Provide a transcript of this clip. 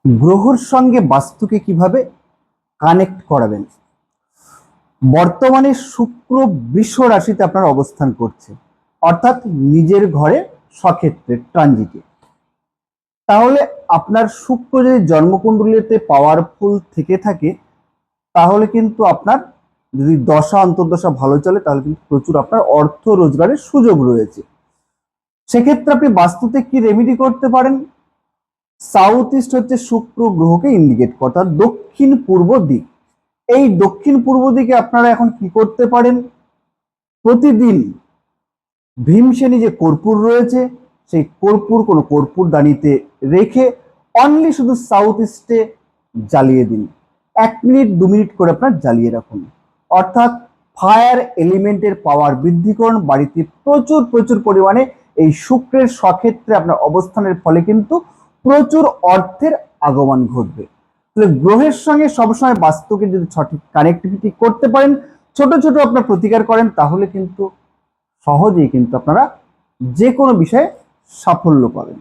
গ্রহর সঙ্গে বাস্তুকে কিভাবে কানেক্ট করাবেন। বর্তমানে শুক্র বৃষ রাশিতে আপনার অবস্থান করছে, অর্থাৎ নিজের ঘরে স্বক্ষেত্রে ট্রানজিটে। তাহলে আপনার শুক্র যদি জন্মকুণ্ডলীতে পাওয়ারফুল থেকে থাকে, তাহলে কিন্তু আপনার যদি দশা অন্তর্দশা ভালো চলে, তাহলে কিন্তু প্রচুর আপনার অর্থ রোজগারের সুযোগ রয়েছে। সেক্ষেত্রে আপনি বাস্তুতে কি রেমেডি করতে পারেন। সাউথ ইস্ট হচ্ছে শুক্র গ্রহকে ইন্ডিকেট করে, অর্থাৎ দক্ষিণ পূর্ব দিক। এই দক্ষিণ পূর্ব দিকে আপনারা এখন কি করতে পারেন, প্রতিদিন ভীমসেনী যে কর্পূর রয়েছে, সেই কর্পূর কোনো কর্পূর দানিতে রেখে অনলি শুধু সাউথ ইস্টে জ্বালিয়ে দিন। 1 মিনিট 2 মিনিট করে আপনার জ্বালিয়ে রাখুন, অর্থাৎ ফায়ার এলিমেন্টের পাওয়ার বৃদ্ধি করুন। বাড়িতে প্রচুর প্রচুর পরিমাণে এই শুক্রের স্বক্ষেত্রে আপনার অবস্থানের ফলে কিন্তু প্রচুর অর্থের আগমন ঘটবে। তাহলে গ্রহের সঙ্গে সবসময় বাস্তুকে যদি সঠিক কানেক্টিভিটি করতে পারেন, ছোট ছোট আপনার প্রতিকার করেন, তাহলে কিন্তু সহজেই কিন্তু আপনারা যে কোনো বিষয়ে সাফল্য পাবেন।